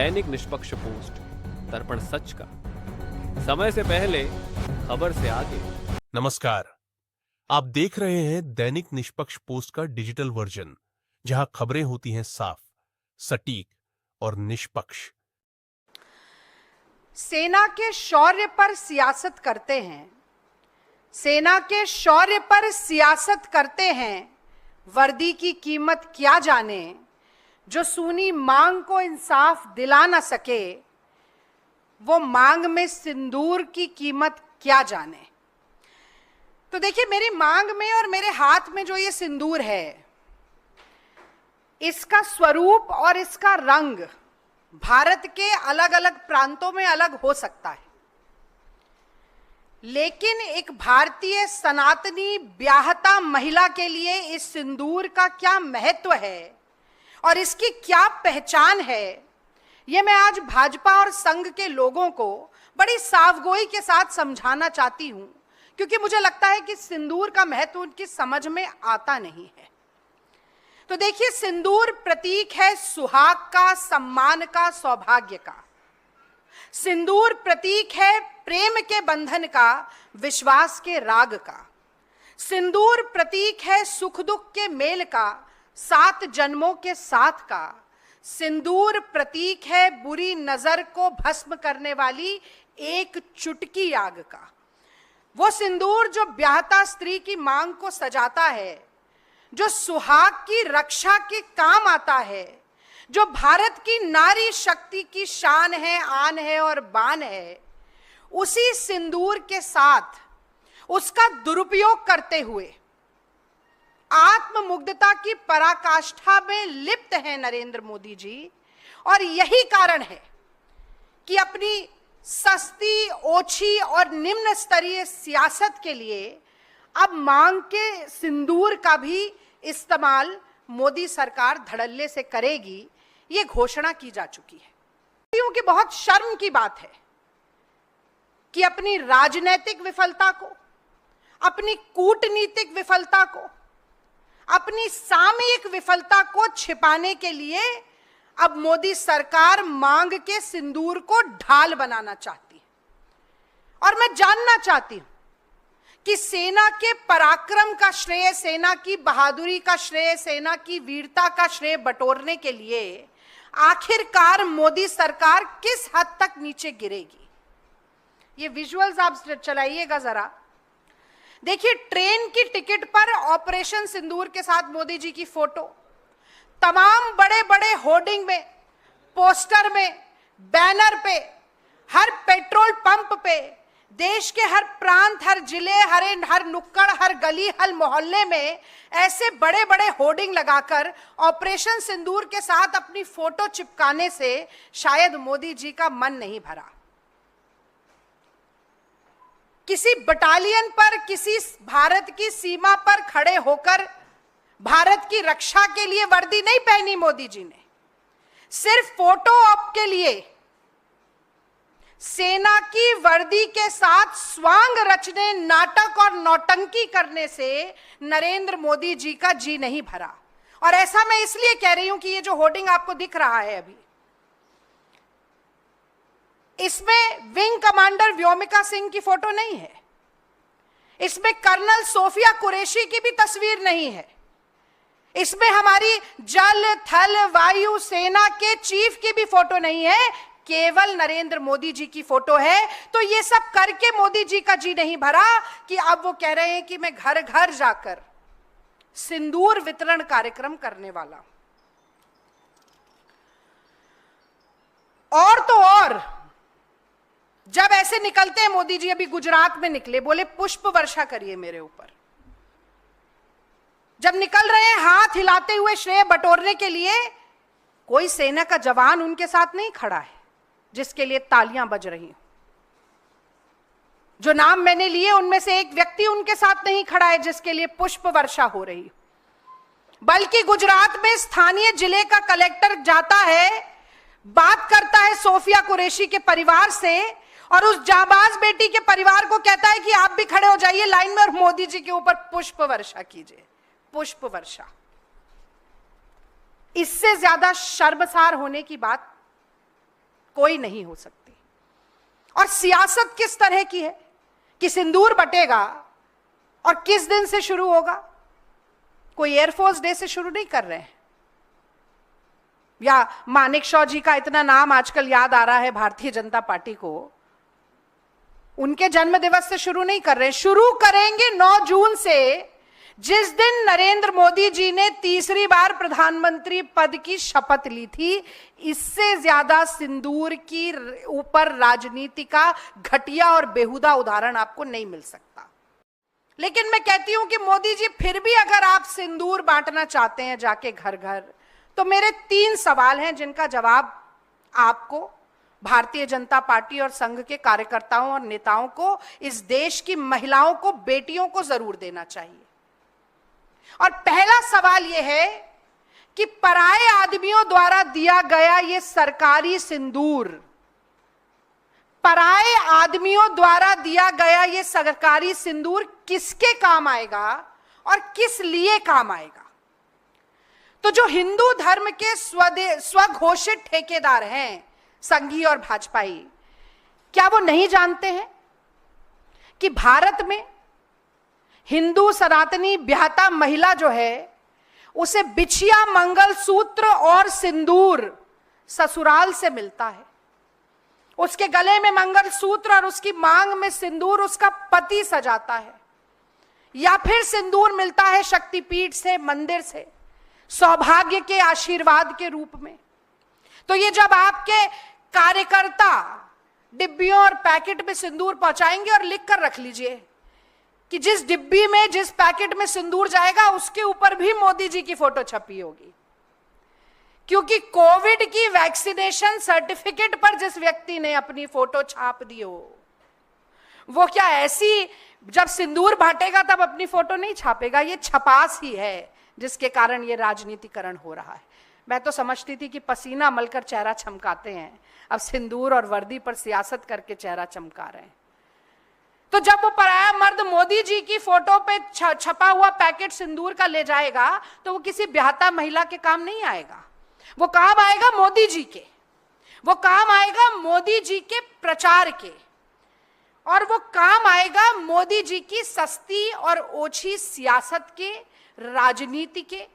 दैनिक निष्पक्ष पोस्ट, दर्पण सच का, समय से पहले, खबर से आगे। नमस्कार, आप देख रहे हैं दैनिक निष्पक्ष पोस्ट का डिजिटल वर्जन, जहां खबरें होती हैं साफ, सटीक और निष्पक्ष। सेना के शौर्य पर सियासत करते हैं, सेना के शौर्य पर सियासत करते हैं, वर्दी की कीमत क्या जाने, जो सूनी मांग को इंसाफ दिला ना सके, वो मांग में सिंदूर की कीमत क्या जाने। तो देखिए, मेरी मांग में और मेरे हाथ में जो ये सिंदूर है, इसका स्वरूप और इसका रंग भारत के अलग अलग प्रांतों में अलग हो सकता है, लेकिन एक भारतीय सनातनी ब्याहता महिला के लिए इस सिंदूर का क्या महत्व है और इसकी क्या पहचान है, यह मैं आज भाजपा और संघ के लोगों को बड़ी सावगोई के साथ समझाना चाहती हूं, क्योंकि मुझे लगता है कि सिंदूर का महत्व उनकी समझ में आता नहीं है। तो देखिए, सिंदूर प्रतीक है सुहाग का, सम्मान का, सौभाग्य का। सिंदूर प्रतीक है प्रेम के बंधन का, विश्वास के राग का। सिंदूर प्रतीक है सुख दुख के मेल का, 7 जन्मों के साथ का। सिंदूर प्रतीक है बुरी नजर को भस्म करने वाली एक चुटकी आग का। वो सिंदूर जो ब्याहता स्त्री की मांग को सजाता है, जो सुहाग की रक्षा के काम आता है, जो भारत की नारी शक्ति की शान है, आन है और बान है, उसी सिंदूर के साथ उसका दुरुपयोग करते हुए आत्ममुग्धता की पराकाष्ठा में लिप्त है नरेंद्र मोदी जी। और यही कारण है कि अपनी सस्ती, ओछी और निम्न स्तरीय सियासत के लिए अब मांग के सिंदूर का भी इस्तेमाल मोदी सरकार धड़ल्ले से करेगी, ये घोषणा की जा चुकी है। क्योंकि बहुत शर्म की बात है कि अपनी राजनीतिक विफलता को, अपनी कूटनीतिक विफलता को, अपनी सामयिक विफलता को छिपाने के लिए अब मोदी सरकार मांग के सिंदूर को ढाल बनाना चाहती है। और मैं जानना चाहती हूं कि सेना के पराक्रम का श्रेय, सेना की बहादुरी का श्रेय, सेना की वीरता का श्रेय बटोरने के लिए आखिरकार मोदी सरकार किस हद तक नीचे गिरेगी। ये विजुअल्स आप चलाइएगा जरा। देखिए, ट्रेन की टिकट पर ऑपरेशन सिंदूर के साथ मोदी जी की फोटो, तमाम बड़े बड़े होर्डिंग में, पोस्टर में, बैनर पे, हर पेट्रोल पंप पे, देश के हर प्रांत, हर जिले, हर नुक्कड़, हर गली, हर मोहल्ले में ऐसे बड़े बड़े होर्डिंग लगाकर ऑपरेशन सिंदूर के साथ अपनी फोटो चिपकाने से शायद मोदी जी का मन नहीं भरा। किसी बटालियन पर, किसी भारत की सीमा पर खड़े होकर भारत की रक्षा के लिए वर्दी नहीं पहनी मोदी जी ने, सिर्फ फोटो ऑप के लिए सेना की वर्दी के साथ स्वांग रचने, नाटक और नौटंकी करने से नरेंद्र मोदी जी का जी नहीं भरा। और ऐसा मैं इसलिए कह रही हूं कि ये जो होर्डिंग आपको दिख रहा है अभी, इसमें विंग कमांडर व्योमिका सिंह की फोटो नहीं है, इसमें कर्नल सोफिया कुरैशी की भी तस्वीर नहीं है, इसमें हमारी जल, थल, वायु सेना के चीफ की भी फोटो नहीं है, केवल नरेंद्र मोदी जी की फोटो है। तो ये सब करके मोदी जी का जी नहीं भरा कि अब वो कह रहे हैं कि मैं घर घर जाकर सिंदूर वितरण कार्यक्रम करने वाला। और तो और, जब ऐसे निकलते हैं मोदी जी, अभी गुजरात में निकले, बोले पुष्प वर्षा करिए मेरे ऊपर। जब निकल रहे हैं हाथ हिलाते हुए श्रेय बटोरने के लिए, कोई सेना का जवान उनके साथ नहीं खड़ा है जिसके लिए तालियां बज रही हैं। जो नाम मैंने लिए उनमें से एक व्यक्ति उनके साथ नहीं खड़ा है जिसके लिए पुष्प वर्षा हो रही, बल्कि गुजरात में स्थानीय जिले का कलेक्टर जाता है, बात करता है सोफिया कुरैशी के परिवार से और उस जाबाज बेटी के परिवार को कहता है कि आप भी खड़े हो जाइए लाइन में और मोदी जी के ऊपर पुष्प वर्षा कीजिए। पुष्प वर्षा, इससे ज्यादा शर्मसार होने की बात कोई नहीं हो सकती। और सियासत किस तरह की है कि सिंदूर बटेगा और किस दिन से शुरू होगा? कोई एयरफोर्स डे से शुरू नहीं कर रहे हैं, या मानेकशॉ जी का इतना नाम आजकल याद आ रहा है भारतीय जनता पार्टी को, उनके जन्म दिवस से शुरू नहीं कर रहे हैं। शुरू करेंगे 9 जून से, जिस दिन नरेंद्र मोदी जी ने तीसरी बार प्रधानमंत्री पद की शपथ ली थी। इससे ज्यादा सिंदूर की ऊपर राजनीति का घटिया और बेहुदा उदाहरण आपको नहीं मिल सकता। लेकिन मैं कहती हूं कि मोदी जी, फिर भी अगर आप सिंदूर बांटना चाहते हैं जाके घर घर, तो मेरे 3 सवाल हैं जिनका जवाब आपको, भारतीय जनता पार्टी और संघ के कार्यकर्ताओं और नेताओं को, इस देश की महिलाओं को, बेटियों को जरूर देना चाहिए। और पहला सवाल यह है कि पराये आदमियों द्वारा दिया गया यह सरकारी सिंदूर, पराये आदमियों द्वारा दिया गया यह सरकारी सिंदूर किसके काम आएगा और किस लिए काम आएगा? तो जो हिंदू धर्म के स्वघोषित ठेकेदार हैं, संघी और भाजपाई, क्या वो नहीं जानते हैं कि भारत में हिंदू सनातनी ब्याहता महिला जो है, उसे बिछिया, मंगलसूत्र और सिंदूर ससुराल से मिलता है। उसके गले में मंगलसूत्र और उसकी मांग में सिंदूर उसका पति सजाता है, या फिर सिंदूर मिलता है शक्तिपीठ से, मंदिर से, सौभाग्य के आशीर्वाद के रूप में। तो ये जब आपके कार्यकर्ता डिब्बियों और पैकेट में सिंदूर पहुंचाएंगे, और लिख कर रख लीजिए कि जिस डिब्बी में, जिस पैकेट में सिंदूर जाएगा, उसके ऊपर भी मोदी जी की फोटो छपी होगी, क्योंकि कोविड की वैक्सीनेशन सर्टिफिकेट पर जिस व्यक्ति ने अपनी फोटो छाप दी हो, वो क्या ऐसी जब सिंदूर बांटेगा तब अपनी फोटो नहीं छापेगा? ये छपास ही है जिसके कारण ये राजनीतिकरण हो रहा है। मैं तो समझती थी कि पसीना मलकर चेहरा चमकाते हैं, अब सिंदूर और वर्दी पर सियासत करके चेहरा चमका रहे हैं। तो जब वो पराया मर्द मोदी जी की फोटो पे छपा हुआ पैकेट सिंदूर का ले जाएगा, तो वो किसी ब्याहता महिला के काम नहीं आएगा, वो काम आएगा मोदी जी के, वो काम आएगा मोदी जी के प्रचार के, और वो काम आएगा मोदी जी की सस्ती और ओछी सियासत के, राजनीति के,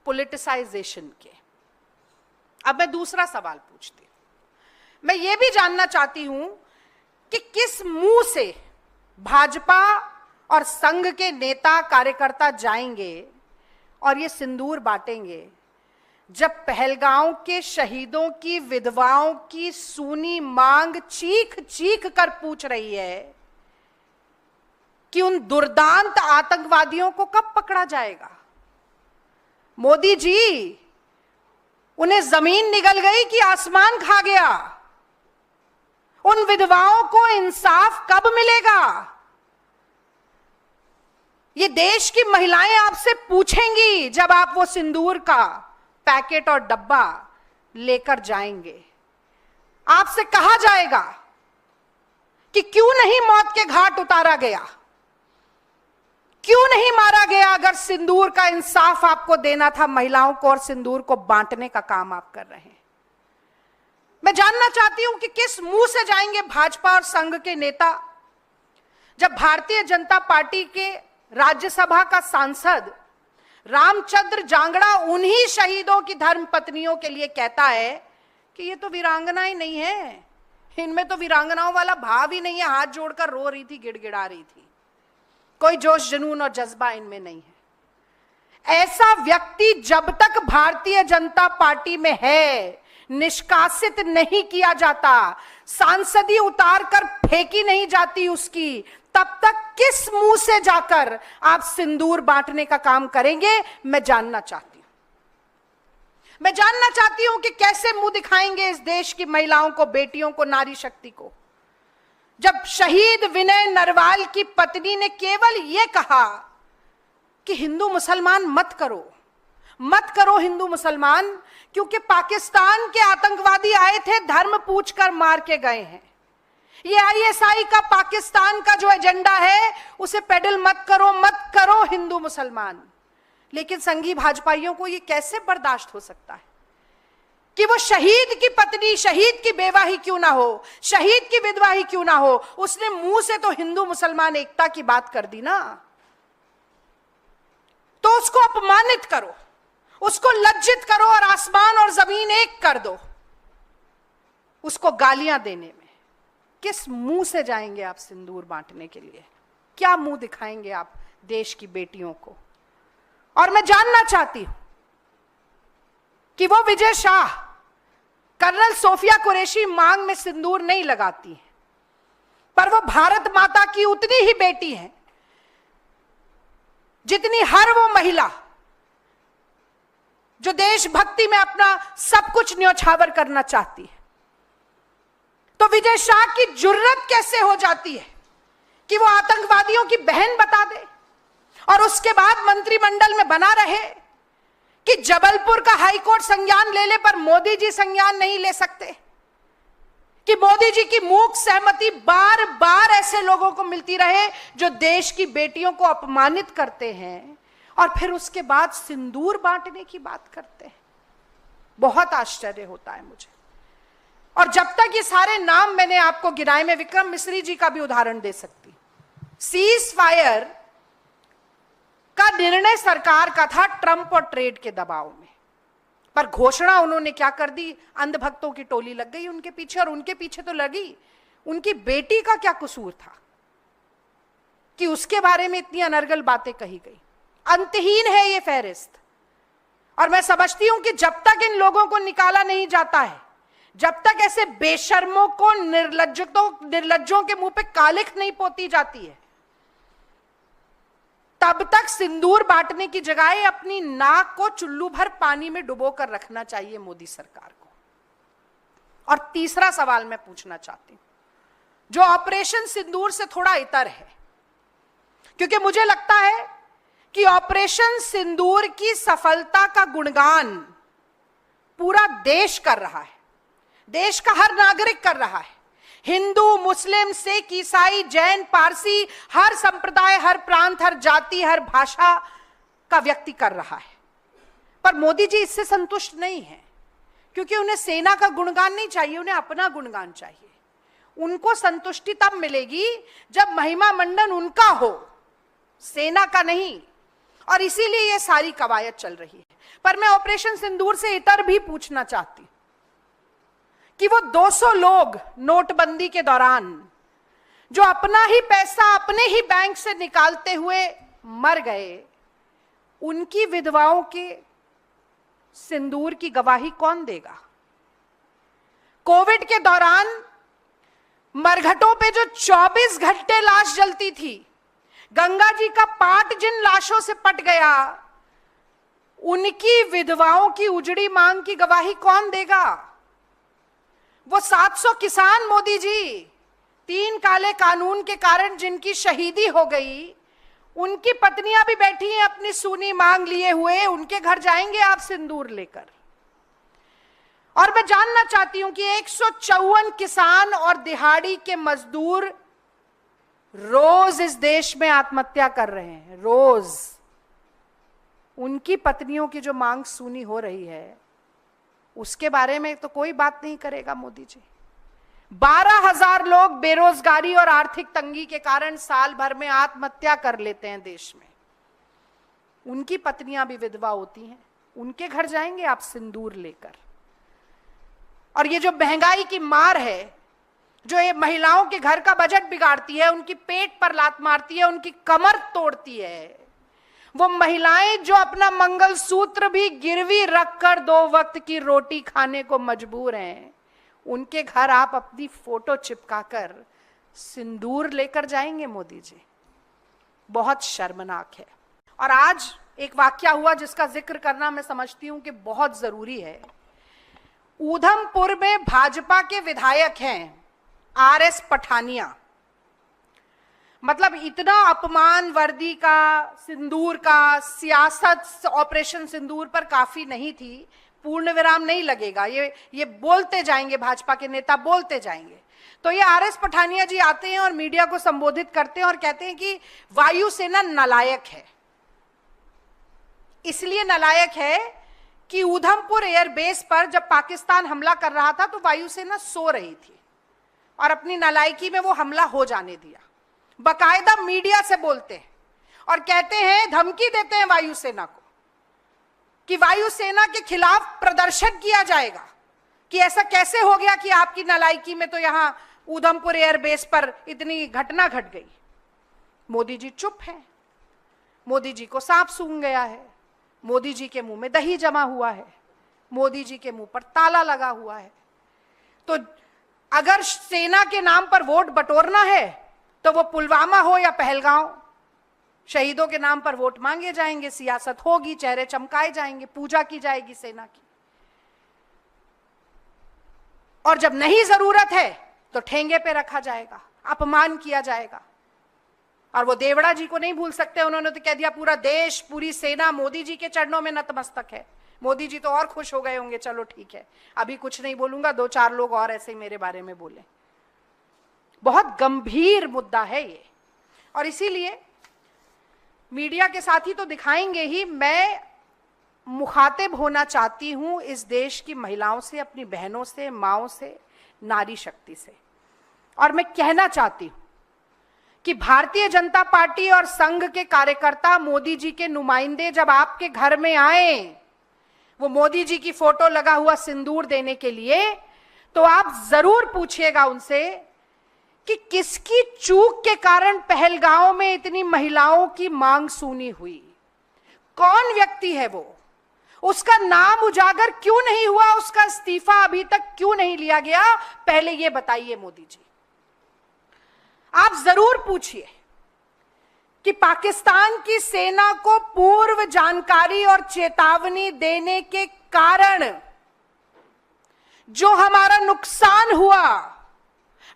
पॉलिटिसाइजेशन के। अब मैं दूसरा सवाल पूछती हूं। मैं ये भी जानना चाहती हूं कि किस मुंह से भाजपा और संघ के नेता कार्यकर्ता जाएंगे और ये सिंदूर बांटेंगे, जब पहलगांव के शहीदों की विधवाओं की सूनी मांग चीख चीख कर पूछ रही है कि उन दुर्दांत आतंकवादियों को कब पकड़ा जाएगा। मोदी जी, उन्हें जमीन निगल गई कि आसमान खा गया? उन विधवाओं को इंसाफ कब मिलेगा? ये देश की महिलाएं आपसे पूछेंगी जब आप वो सिंदूर का पैकेट और डब्बा लेकर जाएंगे। आपसे कहा जाएगा कि क्यों नहीं मौत के घाट उतारा गया, क्यों नहीं मारा गया? अगर सिंदूर का इंसाफ आपको देना था महिलाओं को और सिंदूर को बांटने का काम आप कर रहे हैं। मैं जानना चाहती हूं कि किस मुंह से जाएंगे भाजपा और संघ के नेता, जब भारतीय जनता पार्टी के राज्यसभा का सांसद रामचंद्र जांगड़ा उन्हीं शहीदों की धर्म पत्नियों के लिए कहता है कि ये तो वीरांगना ही नहीं है, इनमें तो वीरांगनाओं वाला भाव ही नहीं है, हाथ जोड़कर रो रही थी, गिड़गिड़ा रही थी, कोई जोश जुनून और जज्बा इनमें नहीं है। ऐसा व्यक्ति जब तक भारतीय जनता पार्टी में है, निष्कासित नहीं किया जाता, सांसदी उतार कर फेंकी नहीं जाती उसकी, तब तक किस मुंह से जाकर आप सिंदूर बांटने का काम करेंगे? मैं जानना चाहती हूं। मैं जानना चाहती हूं कि कैसे मुंह दिखाएंगे इस देश की महिलाओं को, बेटियों को, नारी शक्ति को, जब शहीद विनय नरवाल की पत्नी ने केवल यह कहा कि हिंदू मुसलमान मत करो, मत करो हिंदू मुसलमान, क्योंकि पाकिस्तान के आतंकवादी आए थे, धर्म पूछकर मार के गए हैं। ये आईएसआई का पाकिस्तान का जो एजेंडा है उसे पेडल मत करो, मत करो हिंदू मुसलमान। लेकिन संघी भाजपाइयों को ये कैसे बर्दाश्त हो सकता है कि वो शहीद की पत्नी, शहीद की बेवा ही क्यों ना हो, शहीद की विधवा ही क्यों ना हो, उसने मुंह से तो हिंदू मुसलमान एकता की बात कर दी ना। तो उसको अपमानित करो, उसको लज्जित करो और आसमान और जमीन एक कर दो। उसको गालियां देने में किस मुंह से जाएंगे आप सिंदूर बांटने के लिए? क्या मुंह दिखाएंगे आप देश की बेटियों को? और मैं जानना चाहती हूं कि वो विजय शाह, कर्नल सोफिया कुरैशी मांग में सिंदूर नहीं लगाती है, पर वो भारत माता की उतनी ही बेटी है जितनी हर वो महिला जो देशभक्ति में अपना सब कुछ न्यौछावर करना चाहती है। तो विजय शाह की जुर्रत कैसे हो जाती है कि वो आतंकवादियों की बहन बता दे और उसके बाद मंत्रिमंडल में बना रहे कि जबलपुर का हाईकोर्ट संज्ञान ले ले पर मोदी जी संज्ञान नहीं ले सकते, कि मोदी जी की मूक सहमति बार बार ऐसे लोगों को मिलती रहे जो देश की बेटियों को अपमानित करते हैं और फिर उसके बाद सिंदूर बांटने की बात करते हैं। बहुत आश्चर्य होता है मुझे। और जब तक ये सारे नाम मैंने आपको गिनाए, मैं विक्रम मिश्री जी का भी उदाहरण दे सकती। सीज फायर का निर्णय सरकार का था ट्रंप और ट्रेड के दबाव में, पर घोषणा उन्होंने क्या कर दी? अंधभक्तों की टोली लग गई उनके पीछे, और उनके पीछे तो लगी, उनकी बेटी का क्या कसूर था कि उसके बारे में इतनी अनर्गल बातें कही गई? अंतहीन है ये फहरिस्त। और मैं समझती हूं कि जब तक इन लोगों को निकाला नहीं जाता है, जब तक ऐसे बेशर्मों को, निर्लज्जों के मुंह पे कालिख नहीं पोती जाती है, तब तक सिंदूर बांटने की जगह अपनी नाक को चुल्लू भर पानी में डुबो कर रखना चाहिए मोदी सरकार को। और तीसरा सवाल मैं पूछना चाहती हूं, जो ऑपरेशन सिंदूर से थोड़ा इतर है, क्योंकि मुझे लगता है कि ऑपरेशन सिंदूर की सफलता का गुणगान पूरा देश कर रहा है, देश का हर नागरिक कर रहा है। हिंदू, मुस्लिम, सिख, ईसाई, जैन, पारसी, हर संप्रदाय, हर प्रांत, हर जाति, हर भाषा का व्यक्ति कर रहा है। पर मोदी जी इससे संतुष्ट नहीं है, क्योंकि उन्हें सेना का गुणगान नहीं चाहिए, उन्हें अपना गुणगान चाहिए। उनको संतुष्टि तब मिलेगी जब महिमा मंडन उनका हो, सेना का नहीं। और इसीलिए ये सारी कवायद चल रही है। पर मैं ऑपरेशन सिंदूर से इतर भी पूछना चाहती हूं कि वो 200 लोग नोटबंदी के दौरान जो अपना ही पैसा अपने ही बैंक से निकालते हुए मर गए, उनकी विधवाओं के सिंदूर की गवाही कौन देगा? कोविड के दौरान मरघटों पे जो 24 घंटे लाश जलती थी, गंगा जी का पाट जिन लाशों से पट गया, उनकी विधवाओं की उजड़ी मांग की गवाही कौन देगा? वो 700 किसान मोदी जी, 3 काले कानून के कारण जिनकी शहीदी हो गई, उनकी पत्नियां भी बैठी हैं अपनी सूनी मांग लिए हुए, उनके घर जाएंगे आप सिंदूर लेकर? और मैं जानना चाहती हूं कि 154 किसान और दिहाड़ी के मजदूर रोज इस देश में आत्महत्या कर रहे हैं, रोज। उनकी पत्नियों की जो मांग सुनी हो रही है, उसके बारे में तो कोई बात नहीं करेगा मोदी जी। 12,000 लोग बेरोजगारी और आर्थिक तंगी के कारण साल भर में आत्महत्या कर लेते हैं देश में। उनकी पत्नियां भी विधवा होती हैं, उनके घर जाएंगे आप सिंदूर लेकर? और ये जो महंगाई की मार है, जो ये महिलाओं के घर का बजट बिगाड़ती है, उनकी पेट पर लात मारती है, उनकी कमर तोड़ती है, वो महिलाएं जो अपना मंगलसूत्र भी गिरवी रखकर 2 वक्त की रोटी खाने को मजबूर हैं, उनके घर आप अपनी फोटो चिपकाकर सिंदूर लेकर जाएंगे मोदी जी? बहुत शर्मनाक है। और आज एक वाकया हुआ जिसका जिक्र करना मैं समझती हूं कि बहुत जरूरी है। ऊधमपुर में भाजपा के विधायक हैं RS पठानिया, मतलब इतना अपमान वर्दी का, सिंदूर का, सियासत ऑपरेशन सिंदूर पर काफी नहीं थी, पूर्ण विराम नहीं लगेगा, ये बोलते जाएंगे, भाजपा के नेता बोलते जाएंगे। तो ये RS पठानिया जी आते हैं और मीडिया को संबोधित करते हैं और कहते हैं कि वायुसेना नालायक है। इसलिए नालायक है कि ऊधमपुर एयरबेस पर जब पाकिस्तान हमला कर रहा था तो वायुसेना सो रही थी और अपनी नालायकी में वो हमला हो जाने दिया। बकायदा मीडिया से बोलते हैं और कहते हैं, धमकी देते हैं वायुसेना को कि वायुसेना के खिलाफ प्रदर्शन किया जाएगा कि ऐसा कैसे हो गया कि आपकी नालायकी में तो यहां ऊधमपुर एयरबेस पर इतनी घटना घट गई। मोदी जी चुप हैं, मोदी जी को सांप सूंघ गया है, मोदी जी के मुंह में दही जमा हुआ है, मोदी जी के मुंह पर ताला लगा हुआ है। तो अगर सेना के नाम पर वोट बटोरना है तो वो पुलवामा हो या पहलगांव, शहीदों के नाम पर वोट मांगे जाएंगे, सियासत होगी, चेहरे चमकाए जाएंगे, पूजा की जाएगी सेना की। और जब नहीं जरूरत है तो ठेंगे पे रखा जाएगा, अपमान किया जाएगा। और वो देवड़ा जी को नहीं भूल सकते, उन्होंने तो कह दिया पूरा देश, पूरी सेना मोदी जी के चरणों में नतमस्तक है। मोदी जी तो और खुश हो गए होंगे, चलो ठीक है, अभी कुछ नहीं बोलूंगा, 2-4 लोग और ऐसे ही मेरे बारे में बोले। बहुत गंभीर मुद्दा है ये, और इसीलिए मीडिया के साथी तो दिखाएंगे ही, मैं मुखातिब होना चाहती हूं इस देश की महिलाओं से, अपनी बहनों से, माओं से, नारी शक्ति से। और मैं कहना चाहती हूं कि भारतीय जनता पार्टी और संघ के कार्यकर्ता, मोदी जी के नुमाइंदे जब आपके घर में आए वो मोदी जी की फोटो लगा हुआ सिंदूर देने के लिए, तो आप जरूर पूछिएगा उनसे कि किसकी चूक के कारण पहलगांव में इतनी महिलाओं की मांग सूनी हुई, कौन व्यक्ति है वो, उसका नाम उजागर क्यों नहीं हुआ, उसका इस्तीफा अभी तक क्यों नहीं लिया गया, पहले ये बताइए मोदी जी। आप जरूर पूछिए कि पाकिस्तान की सेना को पूर्व जानकारी और चेतावनी देने के कारण जो हमारा नुकसान हुआ,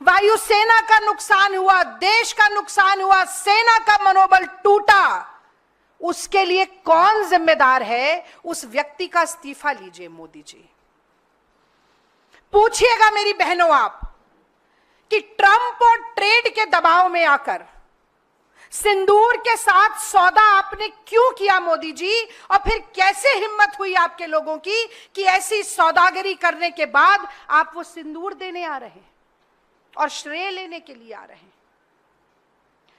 वायुसेना का नुकसान हुआ, देश का नुकसान हुआ, सेना का मनोबल टूटा, उसके लिए कौन जिम्मेदार है, उस व्यक्ति का इस्तीफा लीजिए मोदी जी। पूछिएगा मेरी बहनों आप कि ट्रंप और ट्रेड के दबाव में आकर सिंदूर के साथ सौदा आपने क्यों किया मोदी जी, और फिर कैसे हिम्मत हुई आपके लोगों की कि ऐसी सौदागरी करने के बाद आप वो सिंदूर देने आ रहे हैं और श्रेय लेने के लिए आ रहे हैं।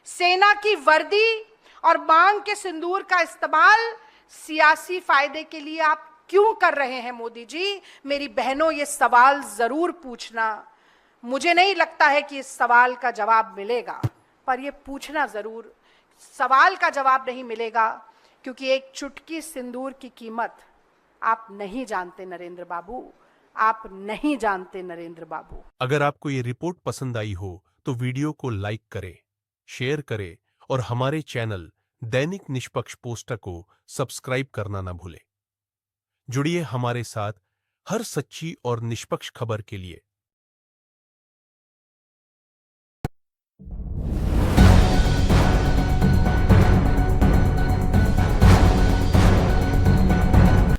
सेना की वर्दी और मांग के सिंदूर का इस्तेमाल सियासी फायदे के लिए आप क्यों कर रहे हैं मोदी जी? मेरी बहनों, ये सवाल जरूर पूछना। मुझे नहीं लगता है कि इस सवाल का जवाब मिलेगा, पर ये पूछना जरूर। सवाल का जवाब नहीं मिलेगा क्योंकि एक चुटकी सिंदूर की कीमत आप नहीं जानते नरेंद्र बाबू, आप नहीं जानते नरेंद्र बाबू। अगर आपको ये रिपोर्ट पसंद आई हो तो वीडियो को लाइक करें, शेयर करें और हमारे चैनल दैनिक निष्पक्ष पोस्टर को सब्सक्राइब करना ना भूलें। जुड़िए हमारे साथ हर सच्ची और निष्पक्ष खबर के लिए।